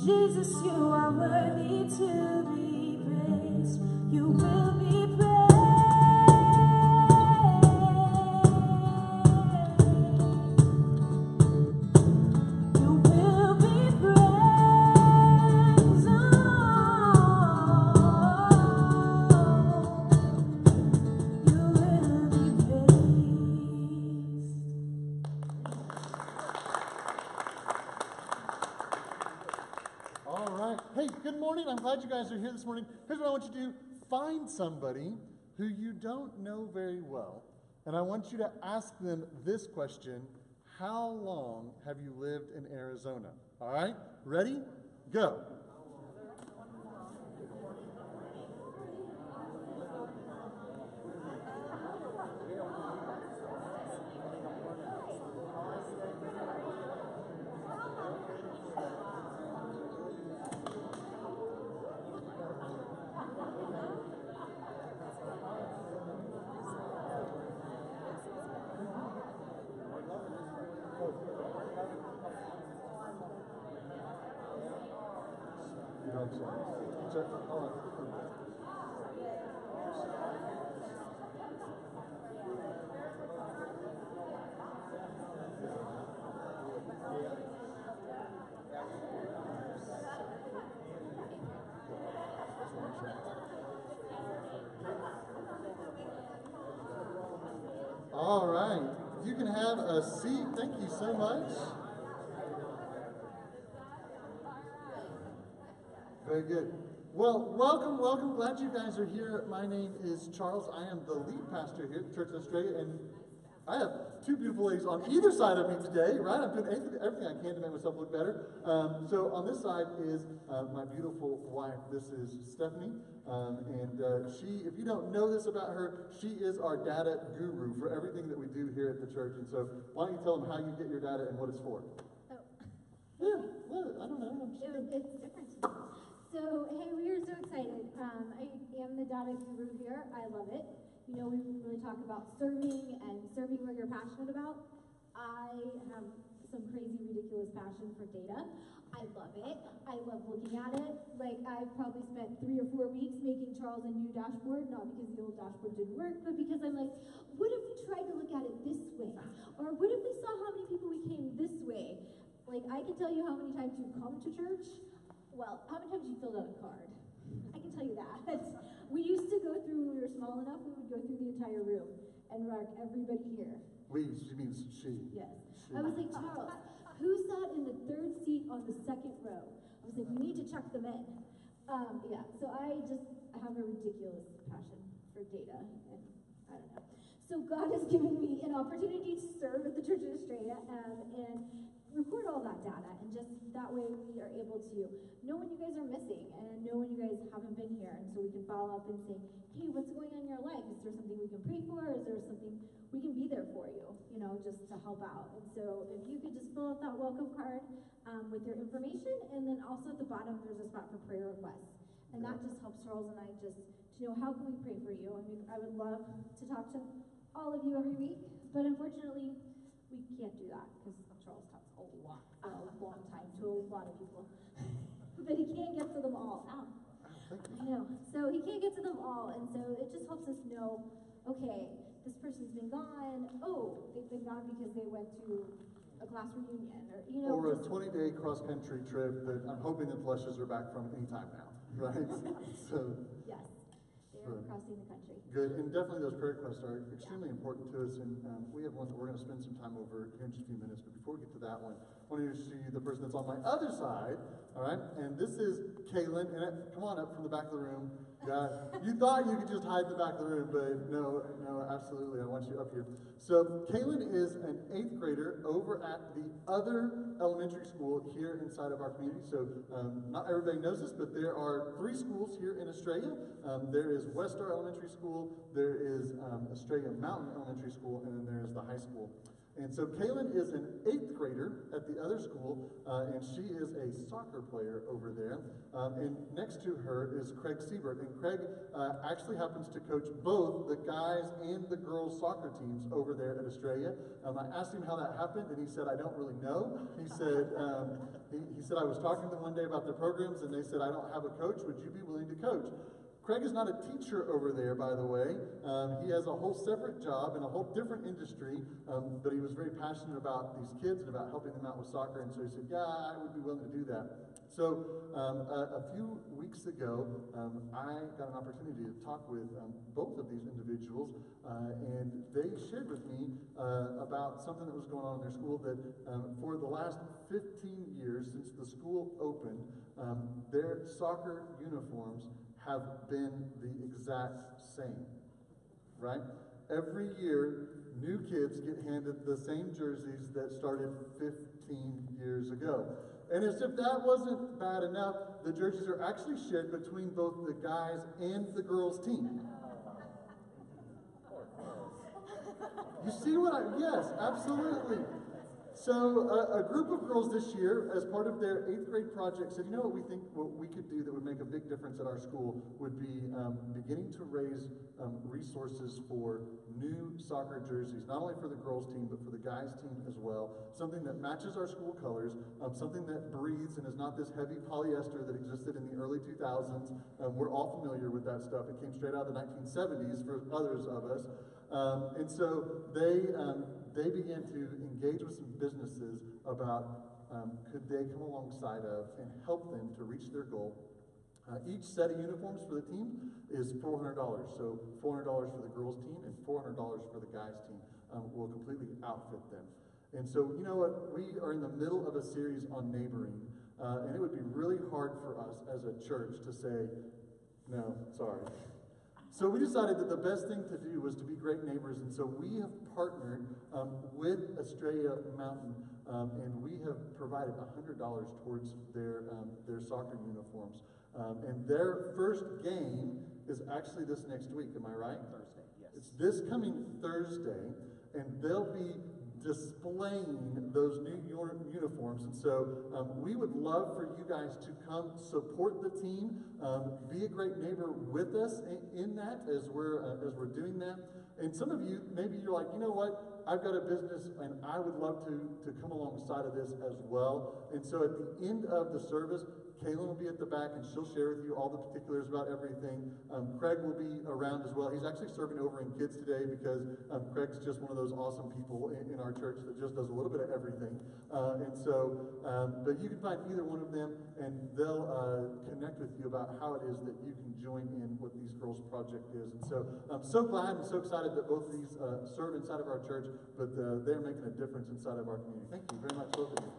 Jesus, you are worthy to be praised. You will be praised. You will be praised. You will be praised. All right. Hey, good morning. I'm glad you guys are here this morning. Here's what I want you to do. Find somebody who you don't know very well, and I want you to ask them this question: how long have you lived in Arizona? All right? Ready? Go. All right. You can have a seat. Thank you so much. Very good. Well, welcome, welcome. Glad you guys are here. My name is Charles. I am the lead pastor here at Church in Australia, and I have two beautiful ladies on either side of me today, right? I'm doing everything I can to make myself look better. So on this side is my beautiful wife. This is Stephanie, and she, if you don't know this about her, she is our data guru for everything that we do here at the church. And so why don't you tell them how you get your data and what it's for? Oh. Yeah, well, I don't know. It's different. So, hey, we are so excited. I am the data guru here. I love it. You know, we really talk about serving and serving what you're passionate about. I have some crazy, ridiculous passion for data. I love it. I love looking at it. Like, I've probably spent 3 or 4 weeks making Charles a new dashboard, not because the old dashboard didn't work, but because I'm like, what if we tried to look at it this way? Or what if we saw how many people we came this way? Like, I can tell you how many times you've come to church. Well, how many times you filled out a card? I can tell you that. We used to go through, when we were small enough, we would go through the entire room and mark everybody here. We, she means she. Yes. She. I was like, Charles, who sat in the 3rd seat on the 2nd row? I was like, we need to check them in. Yeah, so I have a ridiculous passion for data, and I don't know. So God has given me an opportunity to serve at the Church in Australia and record all that data, and just that way we are able to know when you guys are missing and know when you guys haven't been here, and so we can follow up and say, hey, what's going on in your life? Is there something we can pray for? Is there something we can be there for you, you know, just to help out? And so if you could just fill out that welcome card with your information, and then also at the bottom there's a spot for prayer requests, and that just helps Charles and I just to know how can we pray for you. I mean, I would love to talk to all of you every week, but unfortunately we can't do that because Charles talks a lot for a long time to a lot of people. But he can't get to them all. Ow. I know. So he can't get to them all, and so it just helps us know, okay, this person's been gone. Oh, they've been gone because they went to a class reunion, or you know. Or a 20-day cross-country trip that I'm hoping the Flushes are back from anytime now, right? So. Yes, they're crossing the country. Good, and definitely those prayer requests are extremely important to us, and we have one that we're going to spend some time over here in just a few minutes, but before we get to that one, I want to introduce you the person that's on my other side, all right? And this is Kaylin, and come on up from the back of the room. Yeah, you thought you could just hide in the back of the room, but no, absolutely, I want you up here. So Kaylin is an 8th grader over at the other elementary school here inside of our community. So not everybody knows this, but there are 3 schools here in Australia. There is Westar Elementary School, there is Australia Mountain Elementary School, and then there is the high school. And so Kaylin is an 8th grader at the other school, and she is a soccer player over there. And next to her is Craig Siebert. And Craig actually happens to coach both the guys and the girls soccer teams over there at Australia. I asked him how that happened, and he said, I don't really know. He said, he said, I was talking to them one day about their programs, and they said, I don't have a coach. Would you be willing to coach? Craig is not a teacher over there, by the way. He has a whole separate job in a whole different industry, but he was very passionate about these kids and about helping them out with soccer, and so he said, yeah, I would be willing to do that. So a few weeks ago, I got an opportunity to talk with both of these individuals, and they shared with me about something that was going on in their school that for the last 15 years since the school opened, their soccer uniforms have been the exact same, right? Every year, new kids get handed the same jerseys that started 15 years ago. And as if that wasn't bad enough, the jerseys are actually shared between both the guys and the girls' team. You see what yes, absolutely. So a group of girls this year, as part of their 8th grade project, said, you know what we think what we could do that would make a big difference at our school would be beginning to raise resources for new soccer jerseys, not only for the girls team, but for the guys team as well. Something that matches our school colors, something that breathes and is not this heavy polyester that existed in the early 2000s. We're all familiar with that stuff. It came straight out of the 1970s for others of us. And so they began to engage with some businesses about could they come alongside of and help them to reach their goal. Each set of uniforms for the team is $400. So $400 for the girls team and $400 for the guys team will completely outfit them. And so, you know what? We are in the middle of a series on neighboring, and it would be really hard for us as a church to say, no, sorry. So we decided that the best thing to do was to be great neighbors, and so we have partnered with Australia Mountain, and we have provided $100 towards their soccer uniforms. And their first game is actually this next week, am I right? Thursday, yes. It's this coming Thursday, and they'll be displaying those new uniforms. And so we would love for you guys to come support the team, be a great neighbor with us in that as we're doing that. And some of you, maybe you're like, you know what? I've got a business and I would love to come alongside of this as well. And so at the end of the service, Kaylin will be at the back and she'll share with you all the particulars about everything. Craig will be around as well. He's actually serving over in kids today because Craig's just one of those awesome people in our church that just does a little bit of everything. But you can find either one of them and they'll connect with you about how it is that you can join in what these girls' project is. And so I'm so glad and so excited that both of these serve inside of our church, but they're making a difference inside of our community. Thank you very much, both of you.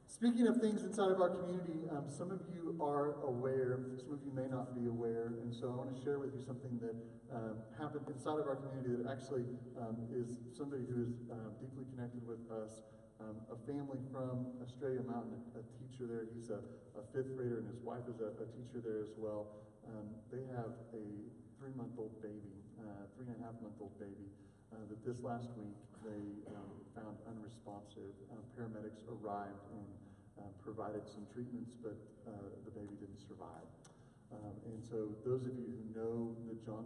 Speaking of things inside of our community, some of you are aware, some of you may not be aware, and so I want to share with you something that happened inside of our community that actually is somebody who is deeply connected with us, a family from Australia Mountain, a teacher there. He's a 5th grader, and his wife is a teacher there as well. They have a 3-month-old baby, 3.5-month-old baby, that this last week they found unresponsive. Paramedics arrived and provided some treatments, but the baby didn't survive. And so those of you who know the Johnson